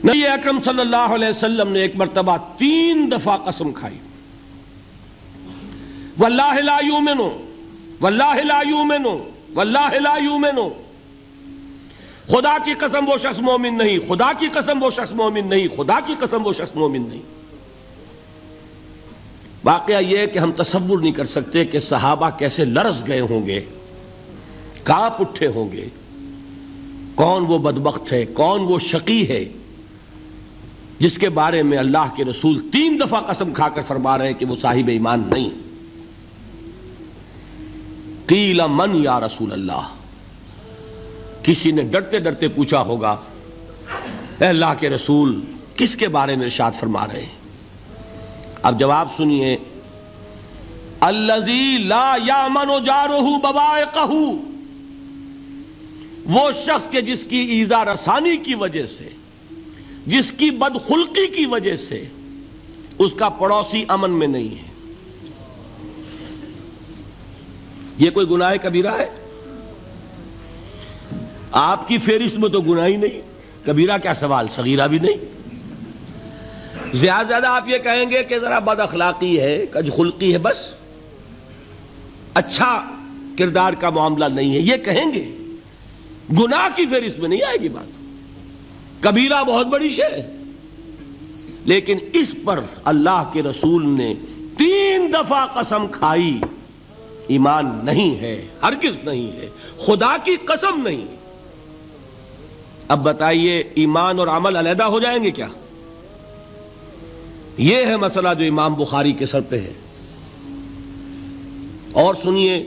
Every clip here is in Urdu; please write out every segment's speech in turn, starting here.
نبی اکرم صلی اللہ علیہ وسلم نے ایک مرتبہ 3 دفعہ قسم کھائی، واللہ لا یؤمنو، واللہ لا یؤمنو، واللہ لا یؤمنو، خدا کی قسم وہ شخص مومن نہیں، خدا کی قسم وہ شخص مومن نہیں، خدا کی قسم وہ شخص مومن نہیں۔ واقعہ یہ ہے کہ ہم تصور نہیں کر سکتے کہ صحابہ کیسے لرز گئے ہوں گے، کانپ اٹھے ہوں گے، کون وہ بدبخت ہے، کون وہ شقی ہے جس کے بارے میں اللہ کے رسول 3 دفعہ قسم کھا کر فرما رہے ہیں کہ وہ صاحب ایمان نہیں۔ قیل من یا رسول اللہ، کسی نے ڈرتے ڈرتے پوچھا ہوگا اے اللہ کے رسول کس کے بارے میں ارشاد فرما رہے ہیں؟ اب جواب سنیے، الذی لا یامن جارہ بوائقہ، وہ شخص کے جس کی ایذا رسانی کی وجہ سے، جس کی بدخلقی کی وجہ سے اس کا پڑوسی امن میں نہیں ہے۔ یہ کوئی گناہ کبیرہ ہے؟ آپ کی فہرست میں تو گناہ ہی نہیں، کبیرہ کیا سوال، صغیرہ بھی نہیں۔ زیادہ آپ یہ کہیں گے کہ ذرا بد اخلاقی ہے، کج خلقی ہے، بس اچھا کردار کا معاملہ نہیں ہے، یہ کہیں گے، گناہ کی فہرست میں نہیں آئے گی بات۔ کبیرہ بہت بڑی شے ہے، لیکن اس پر اللہ کے رسول نے 3 دفعہ قسم کھائی، ایمان نہیں ہے، ہرگز نہیں ہے، خدا کی قسم نہیں۔ اب بتائیے ایمان اور عمل علیحدہ ہو جائیں گے کیا؟ یہ ہے مسئلہ جو امام بخاری کے سر پہ ہے۔ اور سنیے،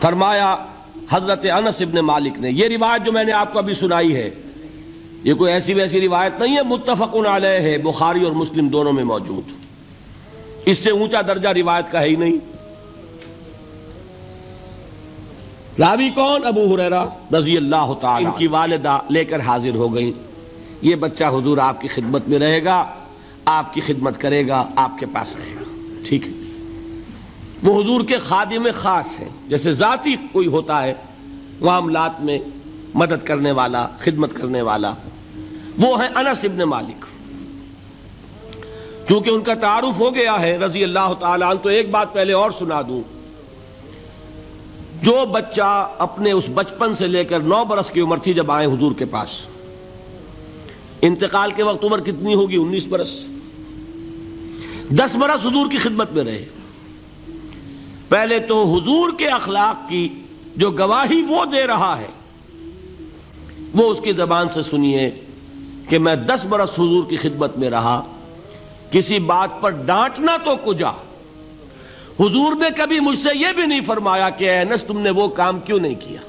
فرمایا حضرت انس ابن مالک نے، یہ روایت جو میں نے آپ کو ابھی سنائی ہے یہ کوئی ایسی ویسی روایت نہیں ہے، متفق علیہ ہے، بخاری اور مسلم دونوں میں موجود، اس سے اونچا درجہ روایت کا ہے ہی نہیں۔ راوی کون؟ ابو ہریرہ رضی اللہ تعالی، ان کی والدہ لے کر حاضر ہو گئیں، یہ بچہ حضور آپ کی خدمت میں رہے گا، آپ کی خدمت کرے گا، آپ کے پاس رہے گا، ٹھیک ہے۔ وہ حضور کے خادم خاص ہیں، جیسے ذاتی کوئی ہوتا ہے معاملات میں مدد کرنے والا، خدمت کرنے والا، وہ ہیں انس ابن مالک۔ چونکہ ان کا تعارف ہو گیا ہے رضی اللہ تعالیٰ عنہ، تو ایک بات پہلے اور سنا دوں، جو بچہ اپنے اس بچپن سے لے کر 9 برس کی عمر تھی جب آئے حضور کے پاس، انتقال کے وقت عمر کتنی ہوگی؟ 19 برس، 10 برس حضور کی خدمت میں رہے۔ پہلے تو حضور کے اخلاق کی جو گواہی وہ دے رہا ہے وہ اس کی زبان سے سنیے کہ میں 10 برس حضور کی خدمت میں رہا، کسی بات پر ڈانٹنا تو کجا، حضور نے کبھی مجھ سے یہ بھی نہیں فرمایا کہ اے انس تم نے وہ کام کیوں نہیں کیا۔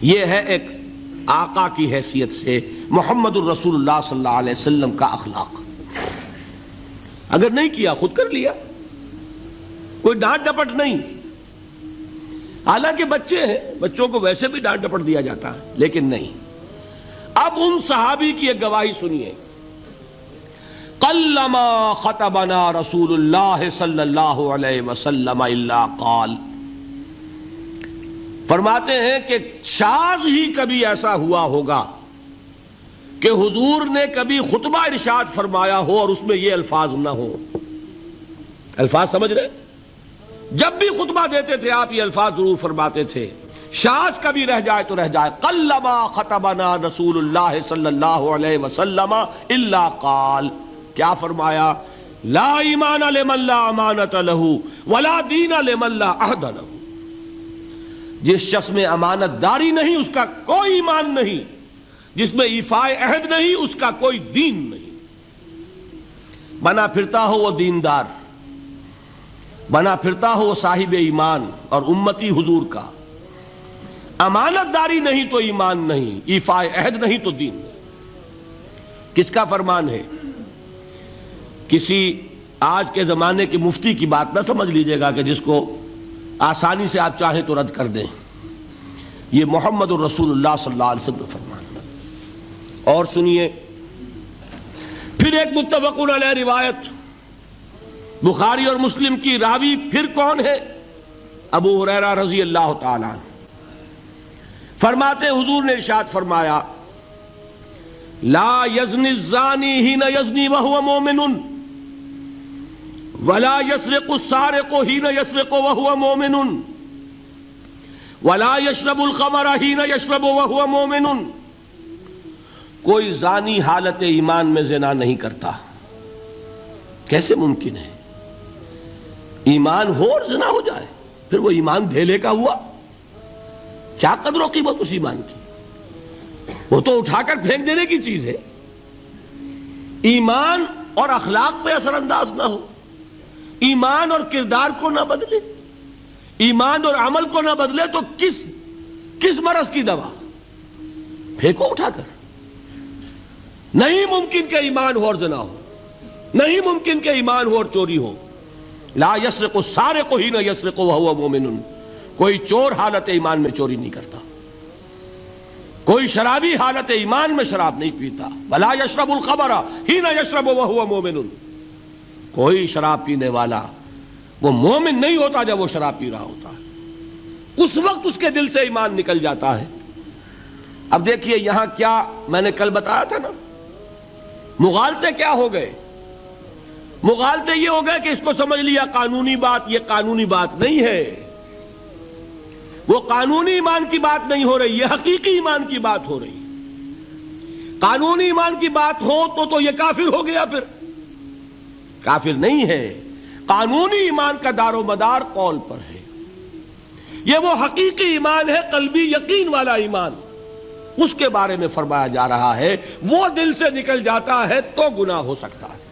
یہ ہے ایک آقا کی حیثیت سے محمد الرسول اللہ صلی اللہ علیہ وسلم کا اخلاق۔ اگر نہیں کیا خود کر لیا، کوئی ڈانٹ ڈپٹ نہیں۔ حالانکہ بچے ہیں، بچوں کو ویسے بھی ڈانٹ ڈپٹ دیا جاتا ہے، لیکن نہیں۔ اب ان صحابی کی ایک گواہی سنیے، قلما خطبنا رسول اللہ صلی اللہ علیہ وسلم الا قال، فرماتے ہیں کہ شاذ ہی کبھی ایسا ہوا ہوگا کہ حضور نے کبھی خطبہ ارشاد فرمایا ہو اور اس میں یہ الفاظ نہ ہو۔ الفاظ سمجھ رہے؟ جب بھی خطبہ دیتے تھے آپ یہ الفاظ ضرور فرماتے تھے، شاذ کبھی رہ جائے تو رہ جائے، قلما خطبنا رسول اللہ صلی اللہ علیہ وسلم الا قال، کیا فرمایا؟ لا ایمان لمن لا امانت لہ ولا دین لمن لا عہد لہ، جس شخص میں امانت داری نہیں اس کا کوئی ایمان نہیں، جس میں ایفاء عہد نہیں اس کا کوئی دین نہیں۔ بنا پھرتا ہو وہ دیندار، بنا پھرتا ہو وہ صاحب ایمان اور امتی حضور کا، امانت داری نہیں تو ایمان نہیں، ایفاء عہد نہیں تو دین نہیں۔ کس کا فرمان ہے؟ کسی آج کے زمانے کے مفتی کی بات نہ سمجھ لیجئے گا کہ جس کو آسانی سے آپ چاہیں تو رد کر دیں، یہ محمد الرسول اللہ صلی اللہ علیہ وسلم کا فرمان۔ اور سنیے پھر ایک متفق علیہ روایت بخاری اور مسلم کی، راوی پھر کون ہے؟ ابو ہریرہ رضی اللہ تعالیٰ عنہ۔ فرماتے حضور نے ارشاد فرمایا لا یزنی الزانی حین یزنی وہو مومن ولا یسرق السارق حین یسرق وہو مومن ولا یشرب الخمر حین یشرب وہو مومن. کوئی زانی حالت ایمان میں زنا نہیں کرتا. کیسے ممکن ہے؟ ایمان ہو اور زنا ہو جائے، پھر وہ ایمان دھیلے کا ہوا؟ کیا قدر و قیمت اس ایمان کی؟ وہ تو اٹھا کر پھینک دینے کی چیز ہے. ایمان اور اخلاق پہ اثر انداز نہ ہو، ایمان اور کردار کو نہ بدلے، ایمان اور عمل کو نہ بدلے تو کس مرض کی دوا؟ پھینکو اٹھا کر. نہیں ممکن کہ ایمان ہو اور زنا ہو، نہیں ممکن کہ ایمان ہو اور چوری ہو. لا یسرق السارق حین یسرق وہو مومن. کوئی چور حالت ایمان میں چوری نہیں کرتا، کوئی شرابی حالت ایمان میں شراب نہیں پیتا. ولا یشرب الخمر حین یشرب وہو مومن. کوئی شراب پینے والا وہ مومن نہیں ہوتا جب وہ شراب پی رہا ہوتا ہے، اس وقت اس کے دل سے ایمان نکل جاتا ہے. اب دیکھیے یہاں کیا میں نے کل بتایا تھا نا، مغالطے کیا ہو گئے؟ مغالطے یہ ہو گئے کہ اس کو سمجھ لیا قانونی بات. یہ قانونی بات نہیں ہے، وہ قانونی ایمان کی بات نہیں ہو رہی، یہ حقیقی ایمان کی بات ہو رہی. قانونی ایمان کی بات ہو تو یہ کافر ہو گیا. پھر کافر نہیں ہے. قانونی ایمان کا دار و مدار قول پر ہے. یہ وہ حقیقی ایمان ہے، قلبی یقین والا ایمان. اس کے بارے میں فرمایا جا رہا ہے وہ دل سے نکل جاتا ہے تو گناہ ہو سکتا ہے.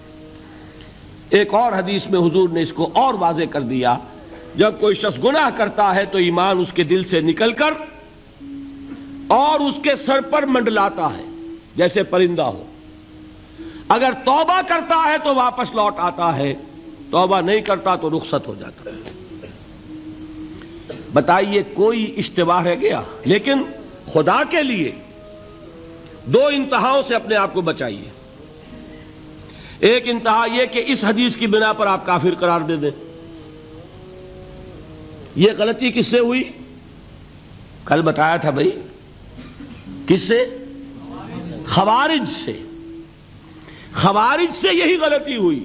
ایک اور حدیث میں حضور نے اس کو اور واضح کر دیا، جب کوئی شخص گناہ کرتا ہے تو ایمان اس کے دل سے نکل کر اور اس کے سر پر منڈلاتا ہے جیسے پرندہ ہو. اگر توبہ کرتا ہے تو واپس لوٹ آتا ہے، توبہ نہیں کرتا تو رخصت ہو جاتا ہے. بتائیے کوئی اشتباہ رہ گیا؟ لیکن خدا کے لیے دو انتہاؤں سے اپنے آپ کو بچائیے. ایک انتہا یہ کہ اس حدیث کی بنا پر آپ کافر قرار دے دیں. یہ غلطی کس سے ہوئی؟ کل بتایا تھا بھائی، کس سے؟ خوارج سے. خوارج سے یہی غلطی ہوئی.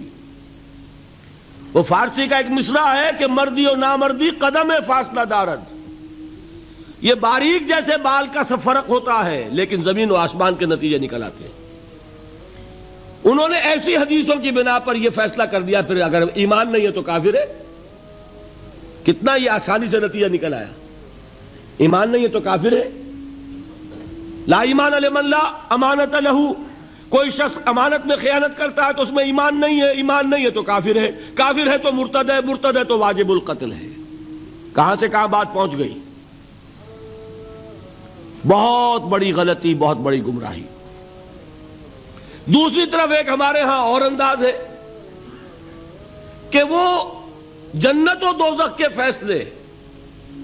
وہ فارسی کا ایک مصرع ہے کہ مردی و نامردی قدم فاصلہ دارد. یہ باریک جیسے بال کا سا فرق ہوتا ہے لیکن زمین و آسمان کے نتیجے نکل آتے ہیں. انہوں نے ایسی حدیثوں کی بنا پر یہ فیصلہ کر دیا پھر اگر ایمان نہیں ہے تو کافر ہے. کتنا یہ آسانی سے نتیجہ نکل آیا. ایمان نہیں ہے تو کافر ہے. لا ایمان لمن لا امانت لہو. کوئی شخص امانت میں خیانت کرتا ہے تو اس میں ایمان نہیں ہے، ایمان نہیں ہے تو کافر ہے. کافر ہے تو مرتد ہے، مرتد ہے تو واجب القتل ہے. کہاں سے کہاں بات پہنچ گئی؟ بہت بڑی غلطی، بہت بڑی گمراہی. دوسری طرف ایک ہمارے ہاں اور انداز ہے کہ وہ جنت و دوزخ کے فیصلے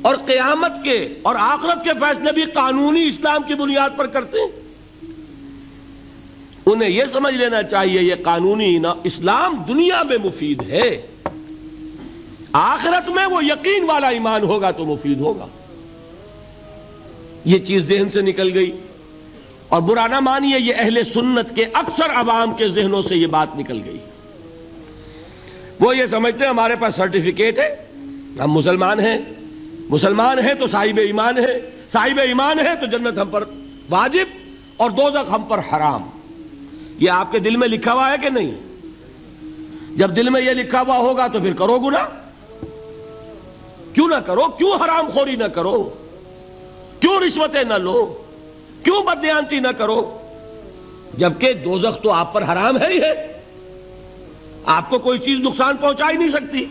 اور قیامت کے اور آخرت کے فیصلے بھی قانونی اسلام کی بنیاد پر کرتے ہیں. انہیں یہ سمجھ لینا چاہیے یہ قانونی اسلام دنیا میں مفید ہے، آخرت میں وہ یقین والا ایمان ہوگا تو مفید ہوگا. یہ چیز ذہن سے نکل گئی. اور برا نہ مانیے، یہ اہل سنت کے اکثر عوام کے ذہنوں سے یہ بات نکل گئی. وہ یہ سمجھتے ہیں ہمارے پاس سرٹیفکیٹ ہے، ہم مسلمان ہیں، مسلمان ہیں تو صاحب ایمان ہے، صاحب ایمان ہے تو جنت ہم پر واجب اور دوزخ ہم پر حرام. یہ آپ کے دل میں لکھا ہوا ہے کہ نہیں؟ جب دل میں یہ لکھا ہوا ہوگا تو پھر کرو گناہ. کیوں نہ کرو؟ کیوں حرام خوری نہ کرو؟ کیوں رشوتیں نہ لو؟ کیوں بددیانتی نہ کرو؟ جبکہ دوزخ تو آپ پر حرام ہے ہی ہے، آپ کو کوئی چیز نقصان پہنچا ہی نہیں سکتی.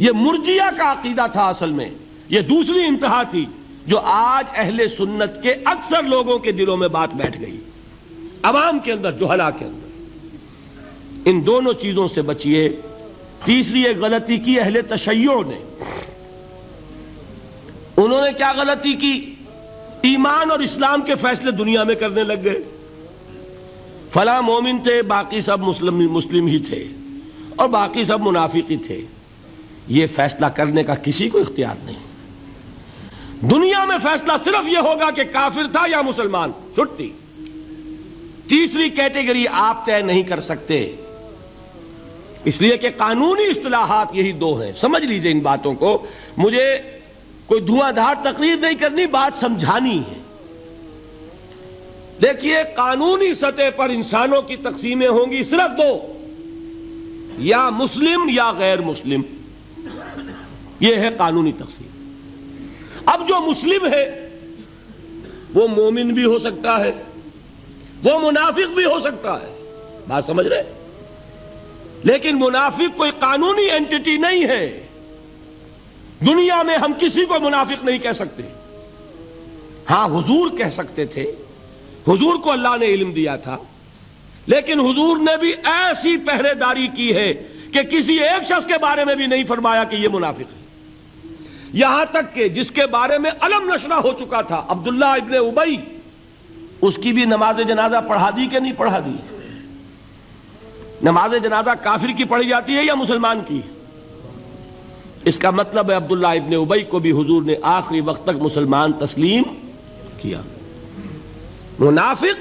یہ مرجیہ کا عقیدہ تھا اصل میں. یہ دوسری انتہا تھی جو آج اہل سنت کے اکثر لوگوں کے دلوں میں بات بیٹھ گئی، عوام کے اندر، جہلا کے اندر. ان دونوں چیزوں سے بچیے. تیسری ایک غلطی کی اہل تشیع نے. انہوں نے کیا غلطی کی؟ ایمان اور اسلام کے فیصلے دنیا میں کرنے لگ گئے. فلاں مومن تھے، باقی سب مسلم ہی تھے اور باقی سب منافق ہی تھے. یہ فیصلہ کرنے کا کسی کو اختیار نہیں. دنیا میں فیصلہ صرف یہ ہوگا کہ کافر تھا یا مسلمان، چھٹی۔ تیسری کیٹیگری آپ طے نہیں کر سکتے، اس لیے کہ قانونی اصطلاحات یہی دو ہیں۔ سمجھ لیجئے ان باتوں کو، مجھے کوئی دھواں دھار تقریر نہیں کرنی، بات سمجھانی ہے۔ دیکھیے، قانونی سطح پر انسانوں کی تقسیمیں ہوں گی صرف دو، یا مسلم یا غیر مسلم، یہ ہے قانونی تقسیم۔ اب جو مسلم ہے وہ مومن بھی ہو سکتا ہے، وہ منافق بھی ہو سکتا ہے، بات سمجھ رہے؟ لیکن منافق کوئی قانونی اینٹی نہیں ہے۔ دنیا میں ہم کسی کو منافق نہیں کہہ سکتے، ہاں حضور کہہ سکتے تھے، حضور کو اللہ نے علم دیا تھا، لیکن حضور نے بھی ایسی پہرے داری کی ہے کہ کسی ایک شخص کے بارے میں بھی نہیں فرمایا کہ یہ منافق ہے۔ یہاں تک کہ جس کے بارے میں علم نشرہ ہو چکا تھا، عبداللہ ابن ابی، اس کی بھی نماز جنازہ پڑھا دی کہ نہیں پڑھا دی؟ نماز جنازہ کافر کی پڑھی جاتی ہے یا مسلمان کی؟ اس کا مطلب ہے عبداللہ ابن ابی کو بھی حضور نے آخری وقت تک مسلمان تسلیم کیا۔ منافق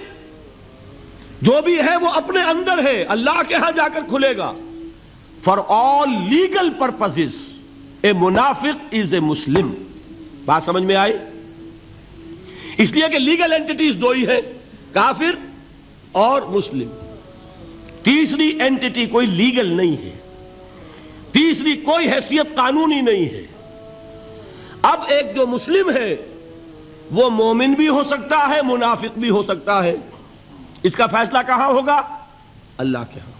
جو بھی ہے وہ اپنے اندر ہے، اللہ کے ہاں جا کر کھلے گا۔ فار آل لیگل پرپزز اے منافق از اے مسلم، بات سمجھ میں آئی؟ اس لیے کہ لیگل اینٹیٹیز دو ہی ہیں، کافر اور مسلم۔ تیسری اینٹیٹی کوئی لیگل نہیں ہے، تیسری کوئی حیثیت قانونی نہیں ہے۔ اب ایک جو مسلم ہے وہ مومن بھی ہو سکتا ہے، منافق بھی ہو سکتا ہے، اس کا فیصلہ کہاں ہوگا؟ اللہ کے ہاں۔